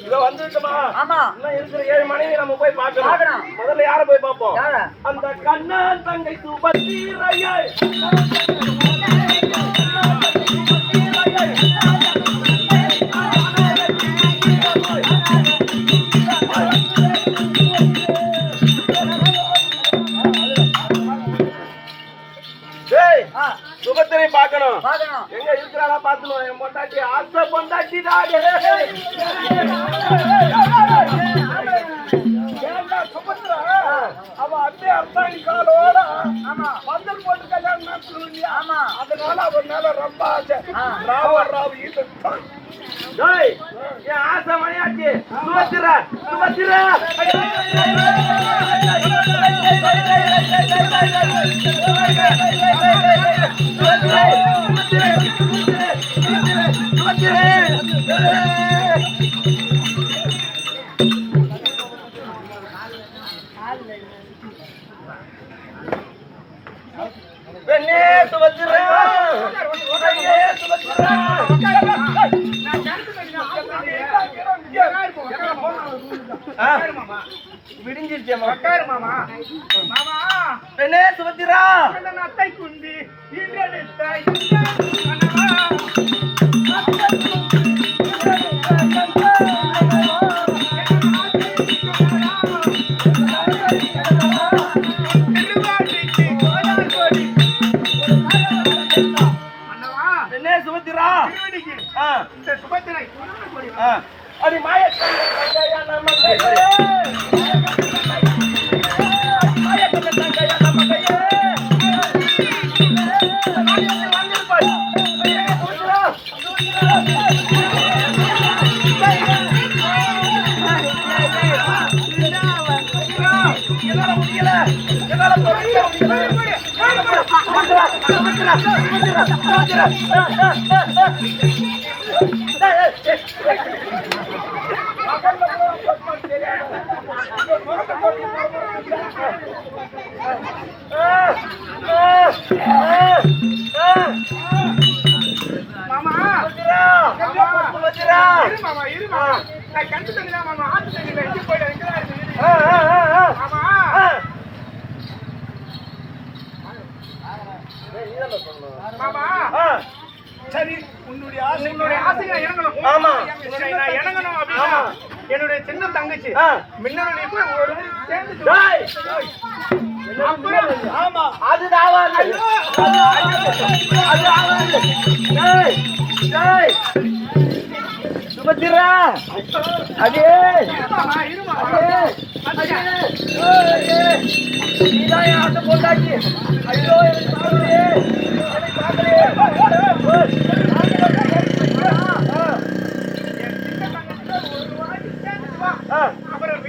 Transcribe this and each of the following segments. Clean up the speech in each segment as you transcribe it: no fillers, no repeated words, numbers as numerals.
இதோ வந்துட்டோமா? ஆமா. இன்னும் இருக்கிற 7 மனைவி நம்ம போய் பார்க்கணும். முதல்ல யாரை போய் பார்ப்போம்? அந்த கண்ணன் தங்கை சுபத்திரையை. சுபத்திரை பார்க்கணும். எங்க இருக்கிறாரா பாத்துணும். என் பொண்டாட்டி ஆசை பொண்டாட்டி தான். சுபத்திரா அவ அப்படியே அர்த்தாணி காலோட பந்தல் போட்டு கல்யாணம் இல்லையா? அதனால அவன் மேல ரொம்ப ஆசை. ராவ என் ஆசை மணியாச்சு. சுபத்திரா சுபத்திரா பெண்ணே சுபத்திரா சுபத்திரா விடிஞ்சிருச்சே மாமா. பெண்ணே சுபத்திரா அத்தை குந்தி சுபத்திரா சுபத்திரை அது மாய சரி உன்னுடைய ஆசை இறங்கணும். ஆமா நான் இறங்கணும் அப்படின்னா என்னுடைய சின்ன தங்கச்சி மின்னலுடைய ஆமா அதுதான் சுபத்திரா அதே நீதான் ஆசை போட்டாச்சு. ஐயோ அப்புறம்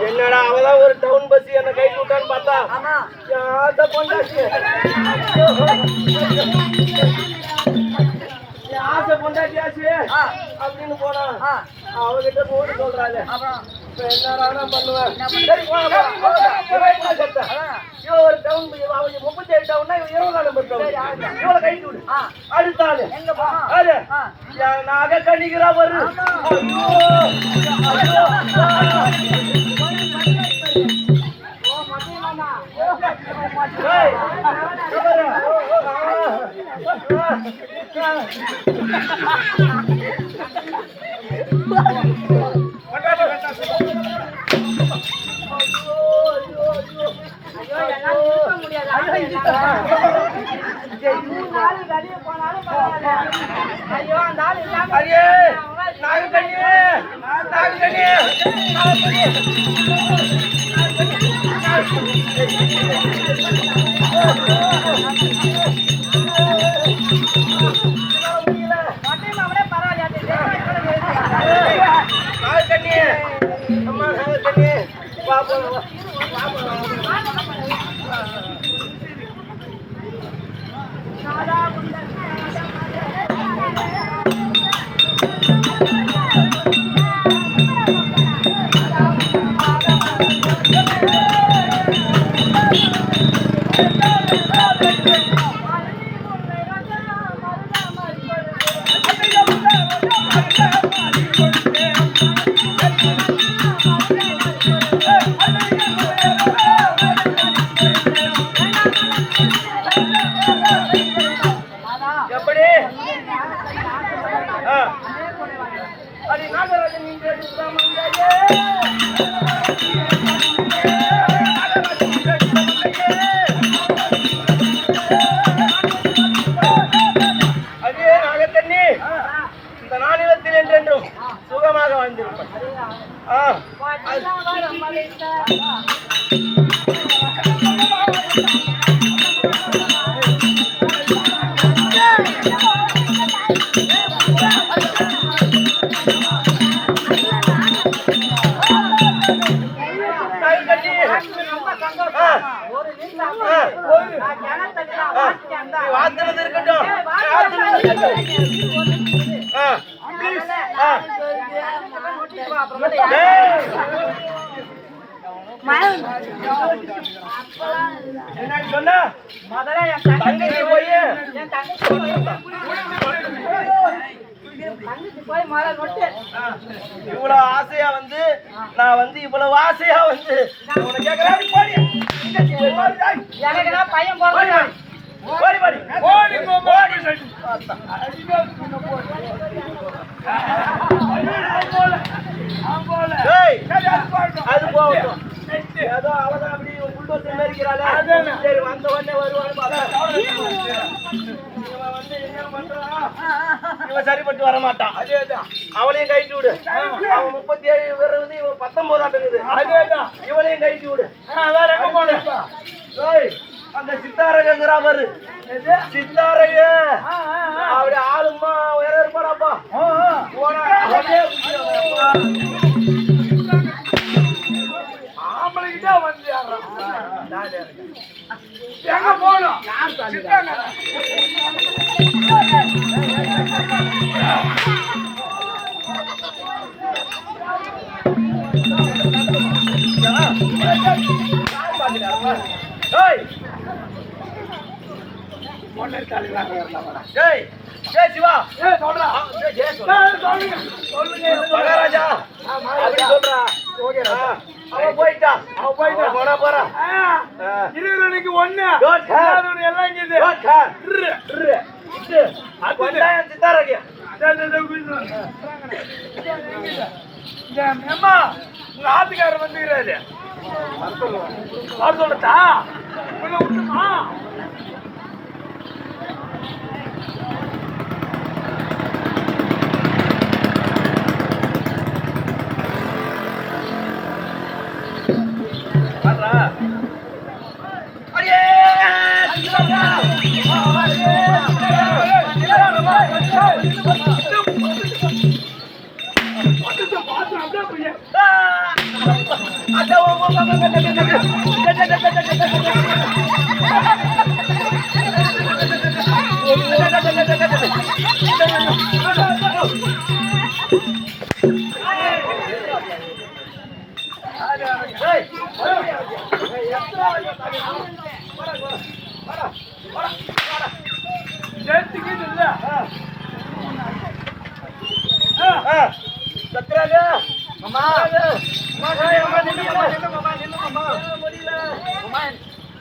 என்னடா அவதான் ஒரு டவுன் பஸ் என்ன கை விட்டான்னு பார்த்தா ஆசை பொண்டாச்சு. ஆசை பொண்டாட்டியாச்சு அப்படின்னு போனா அவகிட்ட போட்டு சொல்றாரு. என்னடா பண்ணுவேன்? ஒரு டவுன் 37 டவுன்னா 20 நம்பர் டவுன். இவ்வளவு கை விடு. அடுத்தாரு நாக கணிக்கிறா வரு. Hey! அது நாகராஜன் நீங்க அதே நாகத்தண்ணி இந்த நாளிலத்தில் என்றென்றும் சுகமாக வாழ்ந்திருப்பேன். வார்த்தை இருக்கட்டும். சொன்ன போய் இவ்வளவு ஆசையா வந்து நான் வந்து இவ்வளவு ஆசையா வந்து பையன் அது போகட்டும். ஏதோ அவ்வளவுதான் அப்படி புல்டோசர் மேரிக்கிறாள். சரி வந்த உடனே வருவான்னு இவன் சரிப்பட்டு வர மாட்டான். அவளையும் கைட்டு விடு. அவன் 37 வருது, இவன் 19 ஆட்டுக்குது. இவளையும் கைட்டு விடு. அந்த சித்தாரகங்கிறா பாரு, சித்தாரக அப்படி ஆளுமா வேற இருப்பாடாப்பா. ஆம்பளைக்கிட்டே வந்து எங்க போனோம் சிவா மகாராஜா அப்படி சொல்றா. அவன் போயிட்டா போனா போறா. 20 ஒண்ணு எல்லாம் சித்தாரங்க உங்க ஆத்துக்காரர் வந்துக்கிறாரு. அவர் சொல்லட்டா விட்டுமா?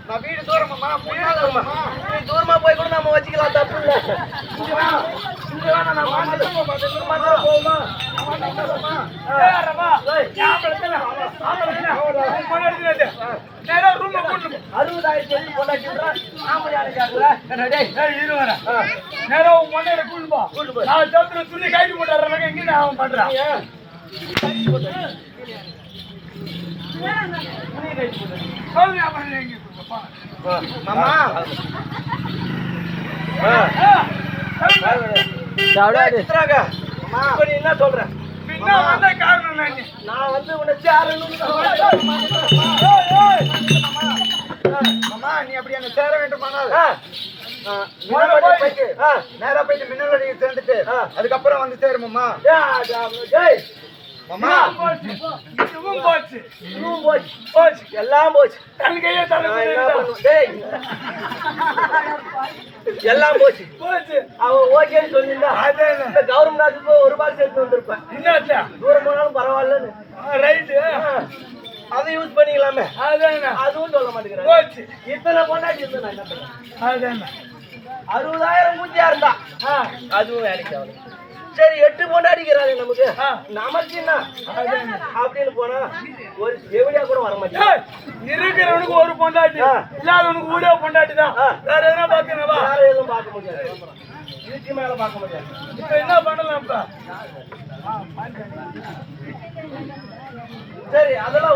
நான் வீடு தூரமா தூரமா போய் கூட நம்ம வச்சுக்கலாம், தப்பு இல்லை. துணி கைட்டு போட்டாரு எங்க அவன் பண்றான். என்ன சொல்றேன்? நான் வந்து நீ அப்படி என்ன சேர வேண்டுமானால் நேரா போயிட்டு மின்னல் சேர்ந்துட்டு அதுக்கப்புறம் வந்து சேருமாமா. மாமா இதுவும் போச்சு, இதுவும் போச்சு, போச்சு, எல்லாம் போச்சு. எல்லாம் போச்சு போச்சு. அவன் ஓகேன்னு சொல்லியிருந்தா இந்த கவர்மெண்ட் ஆஃபீஸ் ஒரு ரூபாய் சேர்த்து வந்திருப்பேன். தூரம் போனாலும் பரவாயில்லன்னு. ரைட்டு, அதை யூஸ் பண்ணிக்கலாமே. அதுவும் சொல்ல மாட்டேங்கிறேன். போச்சு. இத்தனை கொண்டாடி இருந்தா என்ன பண்ணுறேன்? 60,000 பூச்சியா இருந்தா அதுவும் வேலைக்கு ஆகணும். சரி 8 பொண்டாட்டிக்கிறாங்க நமக்கு நமக்கு என்ன அப்படின்னு போனா ஒரு எவடியா கூட வர மாட்டேன். இருக்கிறவனுக்கு ஒரு பொண்டாட்டி இல்லாதவனுக்கு ஊரே பொண்டாட்டி தான். வேற எதுனா பாக்கணுமா? வேற எதுவும் பார்க்க முடியாது. இதுக்கு மேல பார்க்க முடியாது. இப்ப என்ன பண்ணலாம்? இப்ப சரி அதெல்லாம்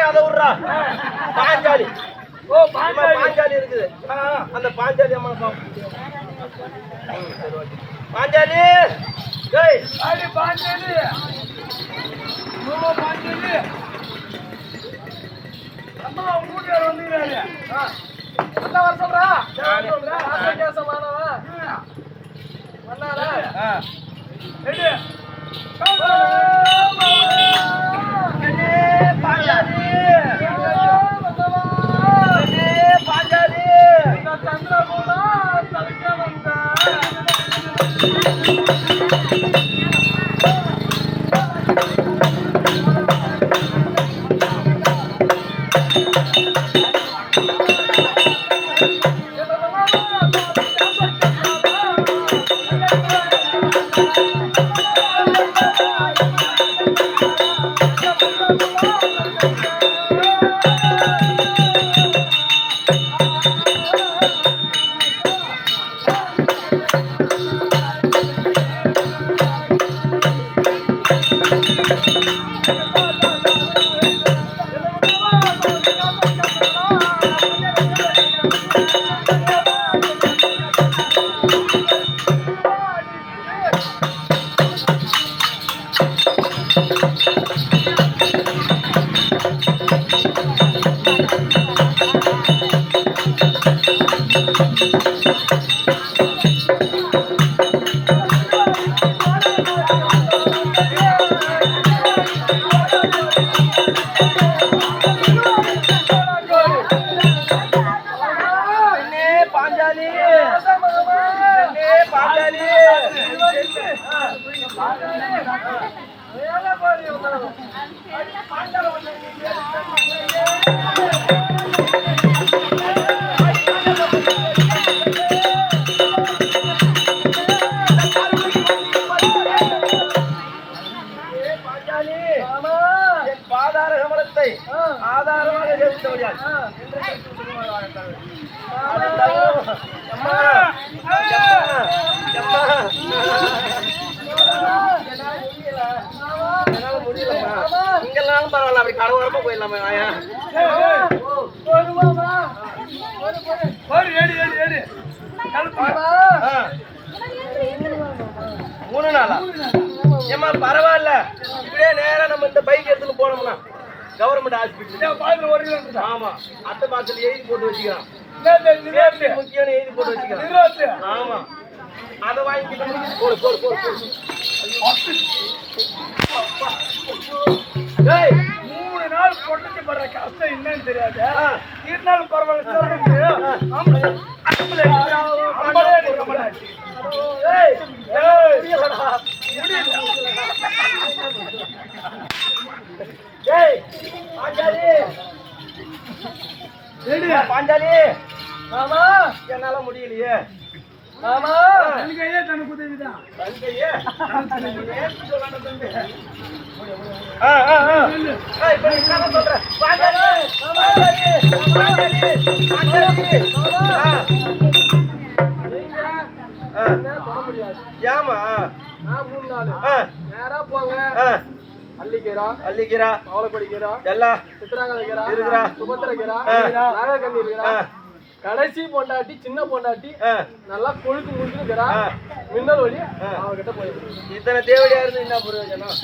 அதை விடுறா. பாஞ்சாலி பாஞ்சாலி இருக்குது. அந்த பாஞ்சாலி அம்மா பாஞ்சாலி பாஞ்சாலி பாஞ்சாலி அம்மா வீட்டுல வந்துக்கிறாரு. நல்லா வர சொல்றா. ஆசையாசமானவா வந்தாரா? பாஞ்சாலி சந்திரபோனா தவிக்க வந்த ஆதாரமாக இங்கெல்லாம் பரவாயில்ல. அப்படி கடவுளமா போயிடலாமா? மூணு நாளா? ஏமா பரவாயில்ல. இப்படியே நேரம் நம்ம இந்த பைக் எடுத்துட்டு போனோம்னா கவர்மெண்ட் ஹாஸ்பிட்டல். ஆமா அட்டை பாத்திரம் எழுதி போட்டு வச்சுக்கிறான். முக்கியம் எழுதி போட்டு வச்சுக்கிறான். ஆமா அதை வாங்கிக்கிட்டு போடு போடு போடு போடு. 3 நாள் பொண்ணுக்கு படுற கஷ்டம் என்னன்னு தெரியாது. 2 நாள் பரவாயில்ல. பாஞ்சாலி ஆமா என்னால முடியலையே. ஆமா தனக்கையே தனக்கு உதவிதான். தனக்கையே ஏமா 3 நாள் நேரா போங்க. அல்லிக்கீரா பவளக்கொடிக்கீரா எல்லாம் சித்திராங்கீரா இருக்கிறா சுபத்திரக்கீரா நாகக்கண்ணி இருக்கிறா. கடைசி பொண்டாட்டி சின்ன பொண்டாட்டி நல்லா கொழுக்கு முடிஞ்சுக்கிறா. மின்னல் வழி அவகிட்ட போயிருக்கு. இத்தனை தேவையா இருந்து என்ன பிரயோஜனம்?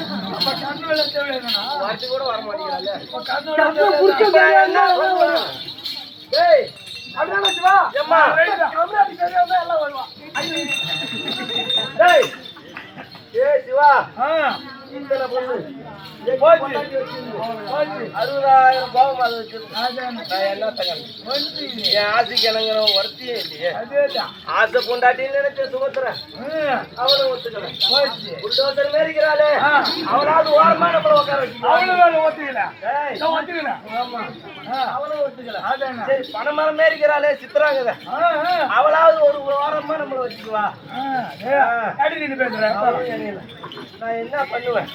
கண்ணு வேலை தேவையா வாட்டி கூட வர மாட்டேங்கிறாங்க. அப்படின்னா சிவா எம்மா கம்ராட்டி சரியா எல்லாம் வருவான். ஏய் சிவா இத்தனை பொண்ணு 60,000 பாவம் அது வச்சிருக்கேன். நான் என்ன தகவல் என் ஆசைக்கு எனக்கு வருத்தியே இல்லையே. ஆசை பொண்டாட்டின்னு நினைச்ச சுமத்துற அவளும் ஒத்துக்கிறேன். புல்டோசர் மேரிக்கிறாளே அவளாவது ஓரமா நம்மள உட்கார அவளும் ஒத்துக்கல. சரி பணமரம் மேரிக்கிறாளே சித்திராங்க அவளாவது ஒரு ஓரமா நம்மள வச்சுக்குவா. நான் என்ன பண்ணுவேன்?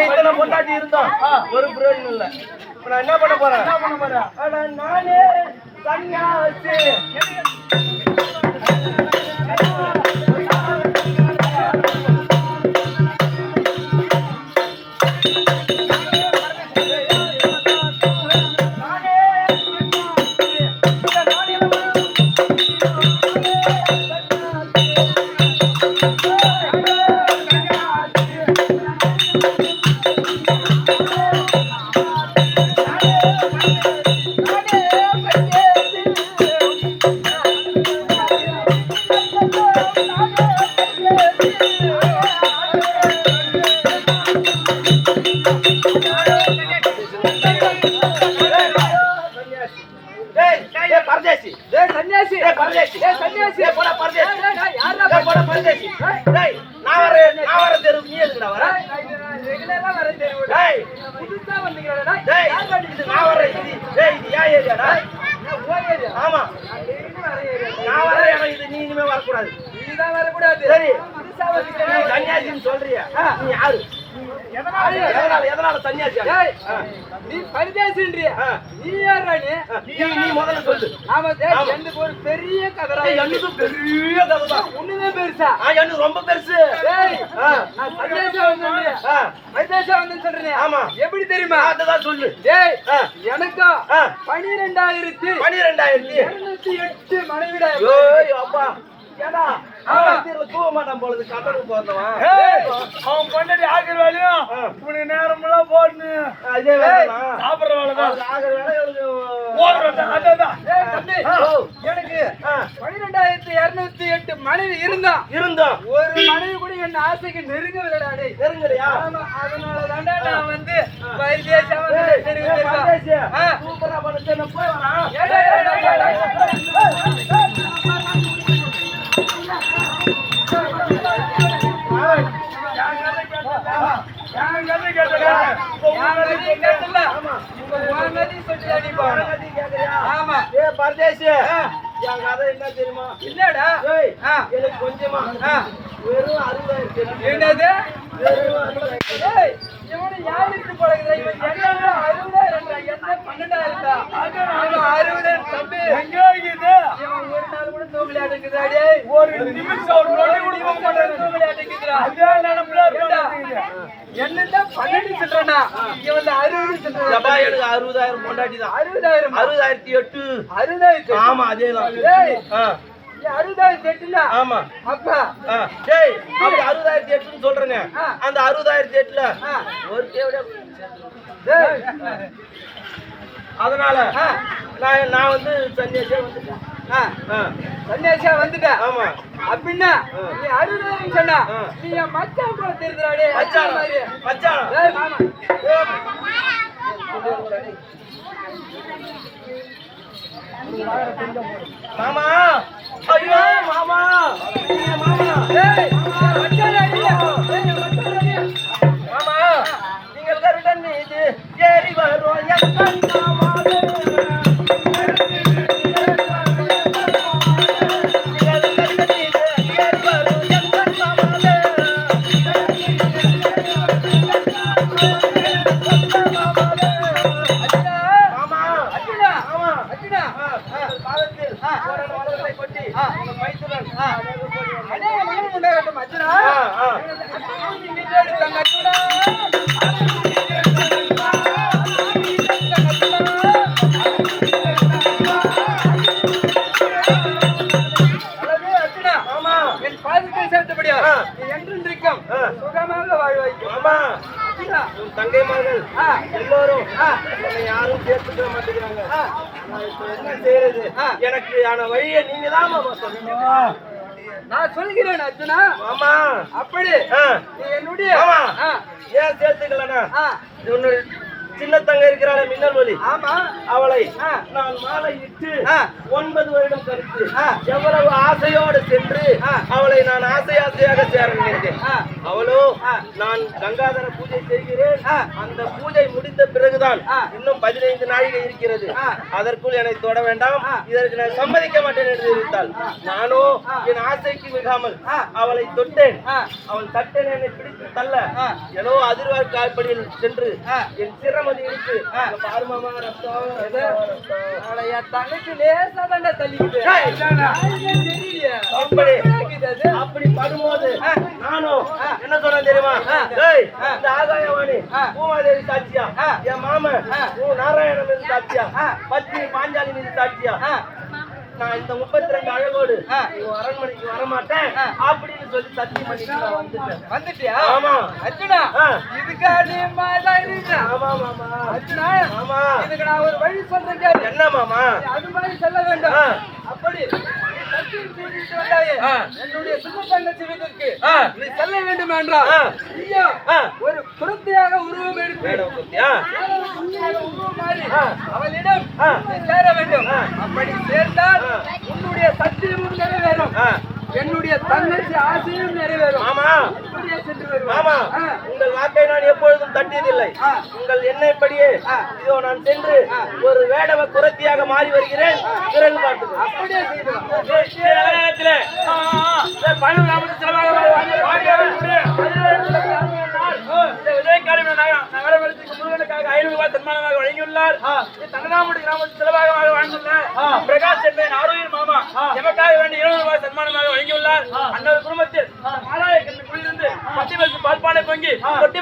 இத்தனை பொண்டாட்டி இருந்தோம் ஒரு பிரயோஜனம் இல்ல. இப்ப நான் என்ன பண்ண போறேன்? நானே சன்னியாசி. ஆமா நான் வரேன். இது நீ இனிமே வரக்கூடாது. நீதான் வரக்கூடாது. சரி சன்னியாசின்னு சொல்றியா? நீ யாரு? எதனால சன்னியாசி? நீ பரிதேசின்றியா? நீ யாரா? நீ முதல்ல சொல்லு. ஆமா எனக்கு ஒரு பெரிய கதை. எனக்கு பெரிய கதை தான். ஒண்ணுதான் பெருசா? எனக்கு ரொம்ப பெருசு. நான் சன்னியாசா வந்து சொல்றேன். ஆமா எப்படி தெரியுமா? அதான் சொல்லு. எனக்கு 12,208 மனைவிடா. அப்பா ஏடா தூவ மாட்டான் போலது கட்டணம் போறவன். அவன் பண்ணி ஆகிற வேலையும் இப்படி நேரமெல்லாம் போட்டு அதே சாப்பிடுற வேலை தான் ஆகிற வேலை எனக்கு 12,208 மனைவி இருந்தா ஒரு மனைவி கூட என் ஆசைக்கு நெருங்கவில்லைடா. நெருங்கலையா? அதனால தாண்டா நான் வந்து பரிதேசம் சூப்பரா பண்ணி போய் வரேன். என் கதை என்ன தெரியுமா? இல்லடா எனக்கு கொஞ்சமா வெறும் 60,000. என்னது? இவனு யாருக்கு பழகுதா? இவன் என்ன 60,000 என்ன 12,000 தம்பி எங்க இருக்குது? இவன் ஒரு நாள் கூட தூங்கல அடங்குதாடே. ஒரு நிமிஷம் ஒரு நொடி கூட போக மாட்டான். தூங்கல அடங்குதுடா. அதே நினைப்புல இருக்கா? என்னதான் 12 சொல்றனா? இவன் 60 சொல்றான். ஜபா எனக்கு 60,000 பொண்டாட்டி தான். 60,008. 60,008. ஆமா அதேதான். டேய் 60,008. ஆமா அப்பா டேய் அப்படி 60,008 சொல்றேனே அந்த 60,008ல ஒரு தேவட டேய் அதனால நான் வந்து சன்னியாசியா வந்துட்டேன். சன்னியாசியா வந்துட்டேன். ஆமா அப்படின்னா நீ 60,000 சொன்னா நீ என் மச்சான் போல தெரியுறாடே. மச்சான் டேய் மாமா மாமா ஐயோ மாமா டேய் மச்சான் அடியா. மாமா நீங்கள் கருடன் மீது ஏறி வரும் என் மாமாவே. தங்கைமார்கள் எல்லோரும் யாரும் சேர்த்துக்க மாட்டேங்கிறாங்க. என்ன செய்யறது? எனக்கு ஆன வழியை நீங்க தான் சொல்லணும். நான் சொல்கிறேன் அர்ஜுனா. ஆமா அப்படி நீ என்னுடைய ஏன் சேர்த்துக்கலனா உன்னுடைய சின்ன தங்க இருக்கிறாளே மின்னல் ஒளி, ஆமா அவளை நான் மாலை இட்டு 9 வருடம் கழித்து எவ்வளவு ஆசையோடு சென்று அவளை நான் ஆசையாக சேர நினைத்தேன். அவளோ நான் கங்காதர பூஜை செய்கிறேன், அந்த பூஜை முடிந்த பிறகுதான் இன்னும் 15 நாழிகை இருக்கிறது, அதற்குள் என்னை தொட வேண்டாம், இதற்கு நான் சம்மதிக்க மாட்டேன் என்று தெரிவித்தாள். நானோ என் ஆசைக்கு மிகாமல் அவளை தொட்டேன். அவள் தட்டேன், என்னை பிடித்து தள்ள ஏதோ அதிர்வார் காய்ப்படியில் சென்று என் சிரமதி இருக்கு. பாருமாமா ரத்தம் தனக்கு லேசா தாண்டா தள்ளிக்கிட்டு அப்படி படும்போது நானும் என்ன சொன்ன தெரியுமா, இந்த ஆகாயவாணி பூமாதேவி சாட்சியா, என் மாமன் நாராயணன் மீது சாட்சியா, பத்னி பாஞ்சாலி மீது சாட்சியா, நான் இந்த 32 அழகோடு அரண்மனைக்கு வரமாட்டேன் அப்படின்னு சொல்லி சத்தியம் பண்ணிட்டு நான் வந்துட்டேன். வந்துட்டியா? ஆமா அர்ஜுனா, இதுக்கு நீ மாதான் இருக்கா? ஆமா மாமா. அர்ஜுனா, ஆமா, இதுக்கு நான் ஒரு வழி சொல்றேன் கேளு. என்ன மாமா? அது மாதிரி சொல்ல வேண்டும். அப்படி சத்தியம் செய்துவிட்டு வந்தாயே என்னுடைய சும தங்கச்சி வீட்டிற்கு நீ செல்ல வேண்டும் என்றால் ஒரு குருத்தியாக உருவம் எடுத்து உருவம் மாறி அவளிடம் நீ சேர வேண்டும். அப்படி சேர்ந்தால் உன்னுடைய சத்தியமும் நிறைவேறும், என்னுடைய தங்கச்சி ஆசையும் நிறைவேறும். ஆமா, இப்படியே சென்று வருவோம். ஆமா, உங்கள் வாக்கை நான் எப்பொழுதும் தட்டியதில்லை. உங்கள் எண்ணெய்ப்படியே இதோ நான் சென்று ஒரு வேடவ குரத்தியாக மாறி வருகிறேன். பிறகு பார்த்துக்கோ. அப்படியே செய்யலாம். முருகனுக்காக 500 ரூபாய் சன்மானமாக வழங்கியுள்ளார். தங்கராமுடி கிராமத்தில் சிலபாகமாக வாழ்ந்துள்ள பிரகாஷ் என்பேன் ஆரோக்கிய மாமா எமக்காக வேண்டி 200 ரூபாய் சன்மானமாக வழங்கியுள்ளார். அன்னொரு குடும்பத்தில் ஆலாய குடியிருந்து பட்டி வைக்கும் பால்பானை பொங்கி கொட்டி